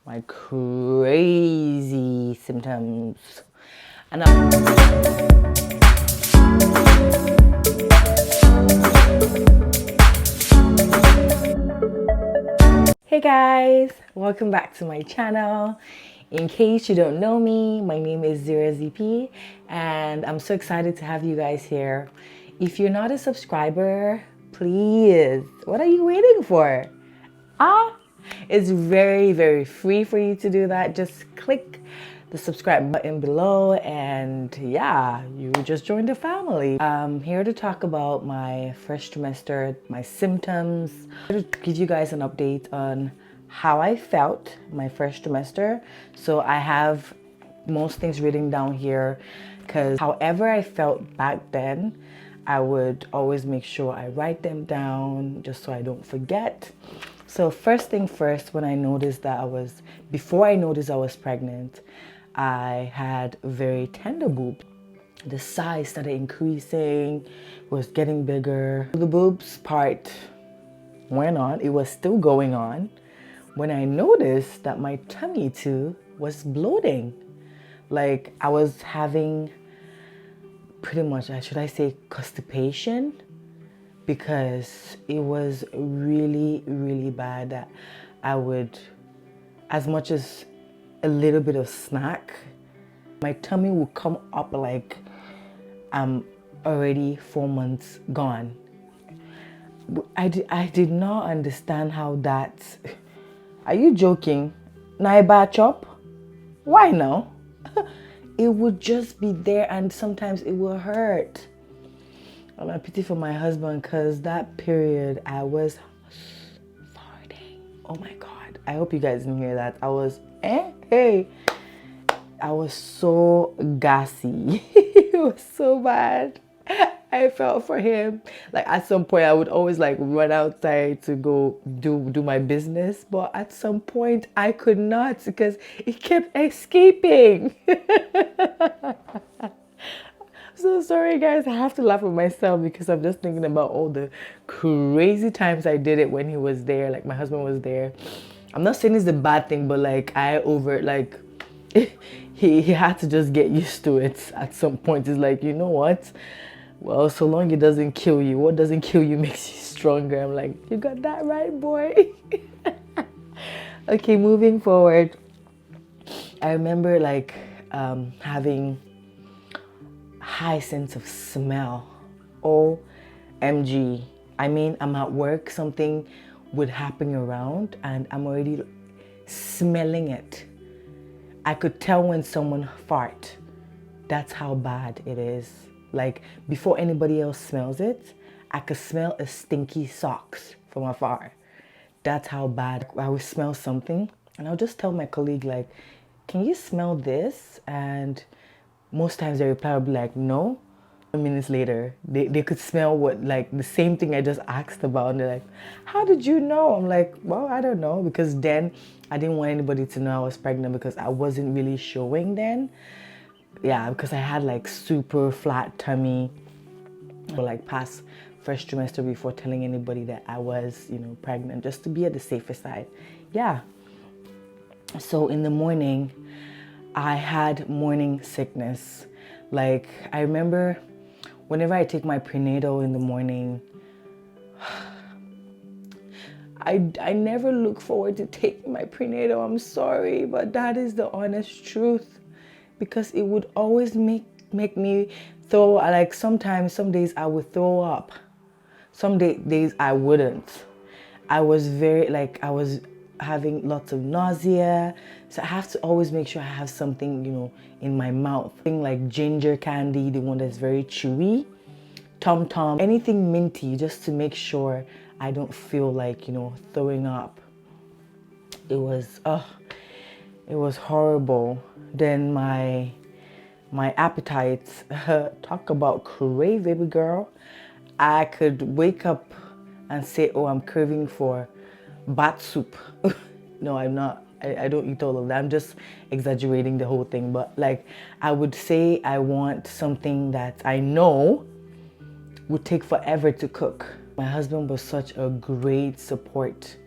my crazy symptoms. And hey guys, welcome back to my channel. In case you don't know me, my name is ZP and I'm so excited to have you guys here. If you're not a subscriber, please, what are you waiting for? It's very free for you to do that. Just click the subscribe button below and yeah, you just joined the family. I'm here to talk about my first trimester, my symptoms. I'm here to give you guys an update on how I felt my first trimester. So I have most things written down here because however I felt back then, I would always make sure I write them down just so I don't forget. So first thing first, when I noticed that before I noticed I was pregnant, I had very tender boobs. The size started increasing, was getting bigger. The boobs part went on, it was still going on. When I noticed that my tummy too was bloating. Like I was having pretty much, should I say constipation? Because it was really bad that I would, as much as a little bit of snack, my tummy would come up like I'm already 4 months gone. I did not understand how that, are you joking? Naiba chop? Why now? It would just be there and sometimes it will hurt. I pity for my husband because that period I was farting. Oh my God. I hope you guys didn't hear that. I was, hey. I was so gassy. It was so bad. I felt for him. Like at some point I would always like run outside to go do my business. But at some point I could not because it kept escaping. So sorry guys, I have to laugh at myself because I'm just thinking about all the crazy times I did it when he was there, like my husband was there. I'm not saying it's a bad thing, but like he had to just get used to it at some point. It's like, you know what? Well, so long it doesn't kill you. What doesn't kill you makes you stronger. I'm like, you got that right, boy. Okay, moving forward. I remember like having high sense of smell. OMG. I mean, I'm at work, something would happen around and I'm already smelling it. I could tell when someone fart. That's how bad it is. Like before anybody else smells it, I could smell a stinky socks from afar. That's how bad. I would smell something and I'll just tell my colleague like, can you smell this? And most times they reply would be like, no. Minutes later, they could smell what, like the same thing I just asked about. And they're like, how did you know? I'm like, well, I don't know. Because then I didn't want anybody to know I was pregnant because I wasn't really showing then. Yeah, because I had like super flat tummy for like past first trimester before telling anybody that I was, pregnant, just to be at the safer side. Yeah. So in the morning, I had morning sickness. Like I remember whenever I take my prenatal in the morning, I never look forward to taking my prenatal. I'm sorry, but that is the honest truth because it would always make me throw, like sometimes, some days I would throw up. Some days I wouldn't. I was having lots of nausea. So I have to always make sure I have something, in my mouth. Thing like ginger candy, the one that's very chewy, Tom Tom, anything minty, just to make sure I don't feel like, throwing up. It was horrible. Then my appetites, talk about crave, baby girl. I could wake up and say, oh, I'm craving for bat soup. No, I'm not. I don't eat all of that. I'm just exaggerating the whole thing. But like, I would say I want something that I know would take forever to cook. My husband was such a great support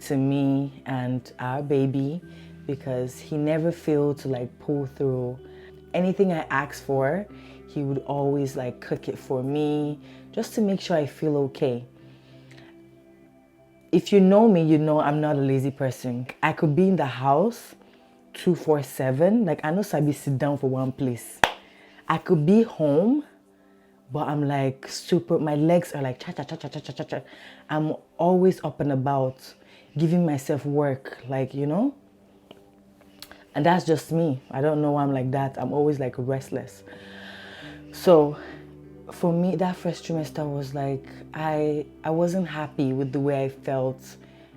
to me and our baby because he never failed to like pull through. Anything I asked for, he would always like cook it for me just to make sure I feel okay. If you know me, you know I'm not a lazy person. I could be in the house 247. Like I know Sabi sit down for one place. I could be home, but I'm like super, my legs are like cha cha cha cha cha cha cha. I'm always up and about, giving myself work, like, you know? And that's just me. I don't know why I'm like that. I'm always like restless. So for me, that first trimester was like, I wasn't happy with the way I felt,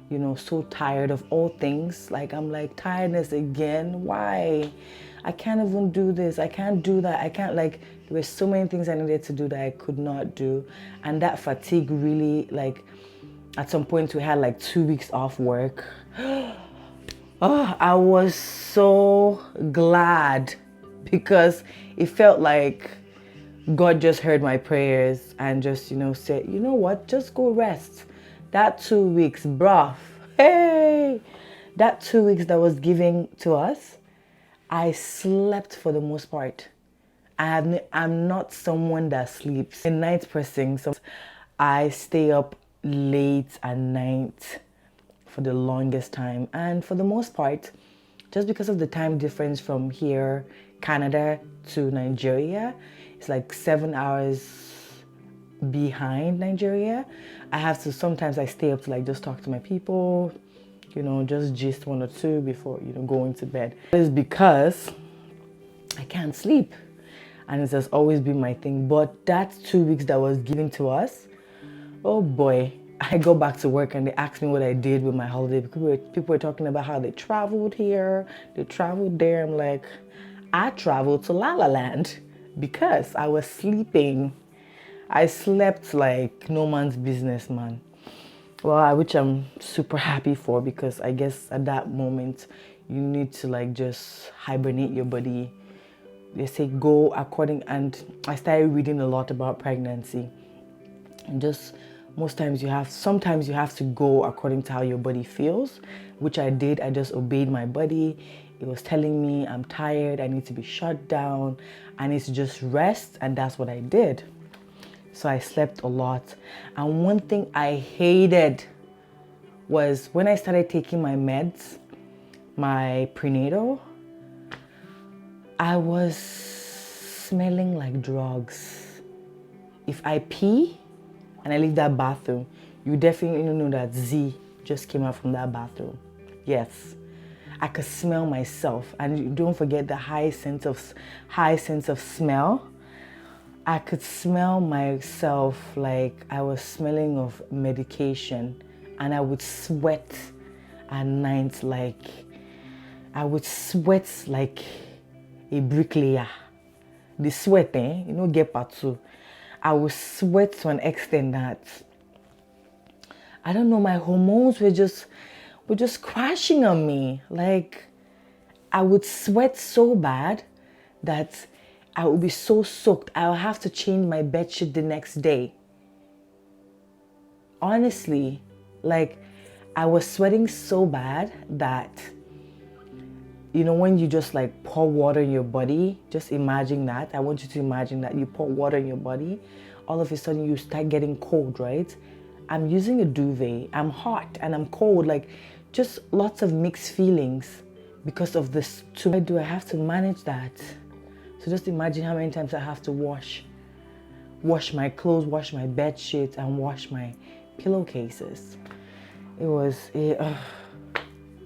you know, so tired of all things. Like, I'm like, tiredness again, why? I can't even do this, I can't do that, I can't, like, there were so many things I needed to do that I could not do. And that fatigue really, like, at some point we had like 2 weeks off work. Oh, I was so glad because it felt like God just heard my prayers and just, you know, said, you know what, just go rest. That 2 weeks, bruh, hey, that 2 weeks that was given to us, I slept for the most part. I'm not someone that sleeps. A night person, so I stay up late at night for the longest time. And for the most part, just because of the time difference from here, Canada to Nigeria, it's like 7 hours behind Nigeria. I have to, sometimes I stay up to like just talk to my people, you know, just gist one or two before, you know, going to bed. It's because I can't sleep. And it has always been my thing. But that 2 weeks that was given to us, oh boy, I go back to work and they asked me what I did with my holiday. People were talking about how they traveled here, they traveled there. I'm like, I traveled to La La Land because I was sleeping. I slept like no man's business, man. Well, which I'm super happy for, because I guess at that moment you need to like just hibernate your body. They say go according, and I started reading a lot about pregnancy. And just sometimes you have to go according to how your body feels, which I did. I just obeyed my body. It was telling me I'm tired, I need to be shut down, I need to just rest, and that's what I did. So I slept a lot. And one thing I hated was when I started taking my meds, my prenatal, I was smelling like drugs. If I pee and I leave that bathroom, you definitely know that Z just came out from that bathroom. Yes, I could smell myself. And don't forget the high sense of smell. I could smell myself like I was smelling of medication, and I would sweat at night like a bricklayer. The sweat, you know, get part two. I would sweat to an extent that, I don't know, my hormones were just crashing on me. Like, I would sweat so bad that I would be so soaked. I would have to change my bedsheet the next day. Honestly, like, I was sweating so bad that, you know, when you just like pour water in your body, just imagine that. I want you to imagine that you pour water in your body, all of a sudden you start getting cold, right? I'm using a duvet, I'm hot and I'm cold, like just lots of mixed feelings because of this. I have to manage that. So just imagine how many times I have to wash my clothes, wash my bed sheets, and wash my pillowcases. It was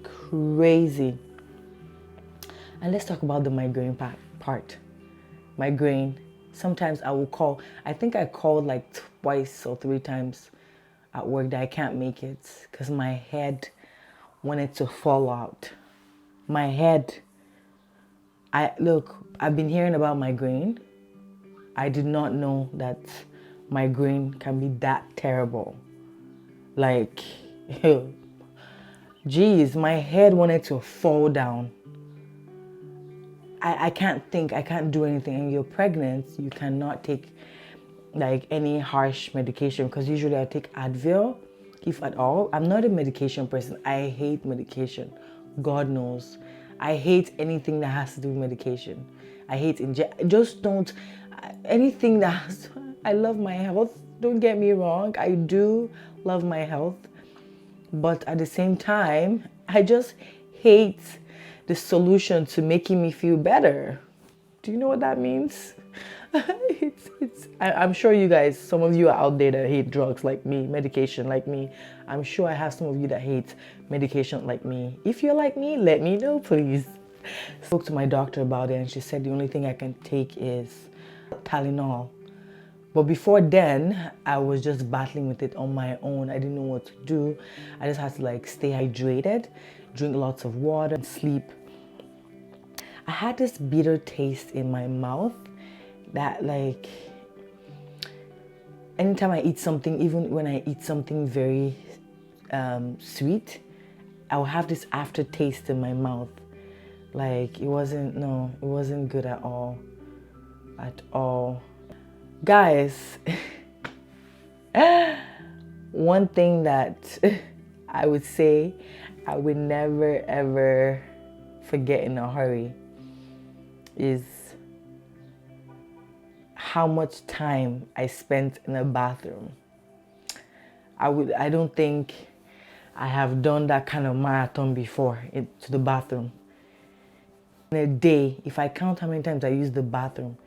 crazy. And let's talk about the migraine part. Migraine. Sometimes I will call. I think I called like twice or 3 times at work that I can't make it because my head wanted to fall out. My head. I've been hearing about migraine. I did not know that migraine can be that terrible. Like, geez, my head wanted to fall down. I can't think, I can't do anything. And you're pregnant, you cannot take like any harsh medication, because usually I take Advil, if at all. I'm not a medication person. I hate medication God knows. I hate anything that has to do with medication. I hate just don't anything that has, I love my health. Don't get me wrong. I do love my health. But at the same time, I just hate the solution to making me feel better. Do you know what that means? I'm sure you guys, some of you are out there that hate drugs like me, medication like me. I'm sure I have some of you that hate medication like me. If you're like me, let me know, please. I spoke to my doctor about it and she said the only thing I can take is Tylenol. But before then, I was just battling with it on my own. I didn't know what to do. I just had to like stay hydrated, drink lots of water, and sleep. I had this bitter taste in my mouth that like, anytime I eat something, even when I eat something very sweet, I will have this aftertaste in my mouth. Like it wasn't good at all. At all. Guys, one thing that I would say I would never ever forget in a hurry is how much time I spent in a bathroom. I don't think I have done that kind of marathon before to the bathroom. In a day, if I count how many times I use the bathroom,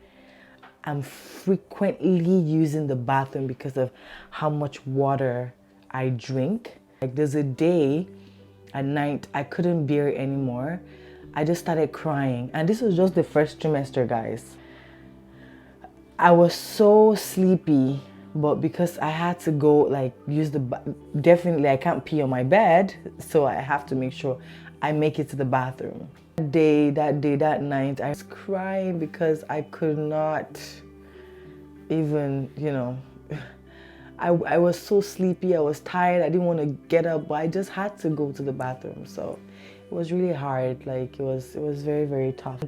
I'm frequently using the bathroom because of how much water I drink. Like there's a day at night I couldn't bear it anymore. I just started crying, and this was just the first trimester, guys. I was so sleepy, but because I had to go like use definitely I can't pee on my bed, so I have to make sure I make it to the bathroom. That night, I was crying because I could not even, I was so sleepy, I was tired, I didn't want to get up, but I just had to go to the bathroom. So it was really hard, like it was very, very tough.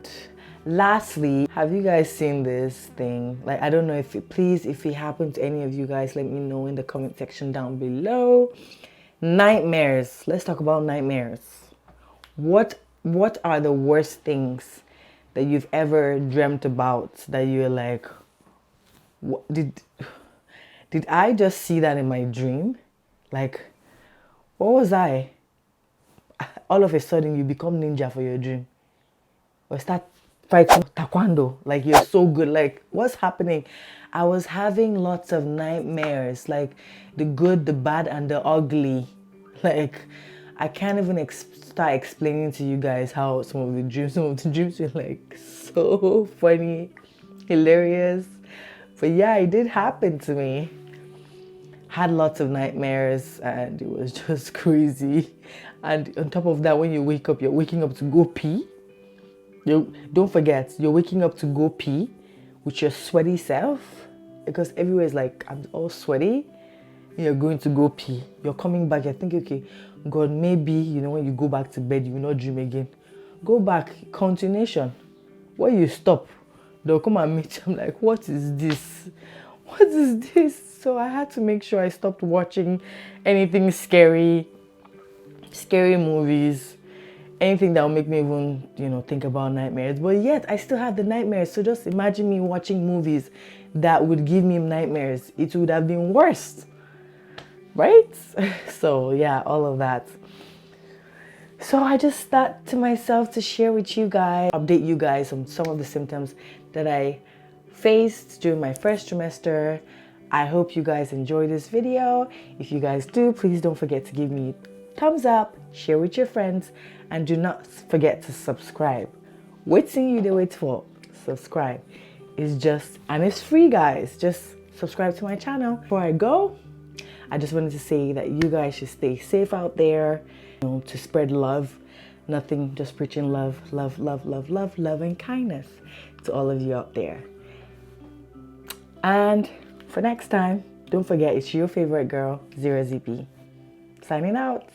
Lastly, have you guys seen this thing? Like, I don't know if it happened to any of you guys, let me know in the comment section down below. Nightmares. Let's talk about nightmares. What are the worst things that you've ever dreamt about that you're like, what, did I just see that in my dream? Like, what was I? All of a sudden you become ninja for your dream. Or start fighting taekwondo. Like you're so good. Like what's happening? I was having lots of nightmares. Like the good, the bad, and the ugly. Like I can't even start explaining to you guys how some of the dreams were like so funny, hilarious. But yeah, it did happen to me. Had lots of nightmares and it was just crazy. And on top of that, when you wake up, you're waking up to go pee. Don't forget, you're waking up to go pee with your sweaty self because everywhere is like, I'm all sweaty. You're going to go pee. You're coming back. You're thinking, okay, God, maybe, when you go back to bed, you will not dream again. Go back, continuation. When you stop, they'll come and meet you. I'm like, what is this? What is this? So I had to make sure I stopped watching anything scary movies, anything that will make me even, think about nightmares. But yet, I still have the nightmares. So just imagine me watching movies that would give me nightmares. It would have been worse. Right? So yeah, all of that. So I just thought to myself to share with you guys, update you guys on some of the symptoms that I faced during my first trimester. I hope you guys enjoyed this video. If you guys do, please don't forget to give me a thumbs up, share with your friends, and do not forget to subscribe. What's you to wait for? Subscribe. And it's free, guys. Just subscribe to my channel. Before I go, I just wanted to say that you guys should stay safe out there, to spread love. Nothing, just preaching love, love, love, love, love, love, and kindness to all of you out there. And for next time, don't forget, it's your favorite girl, 0ZP. Signing out.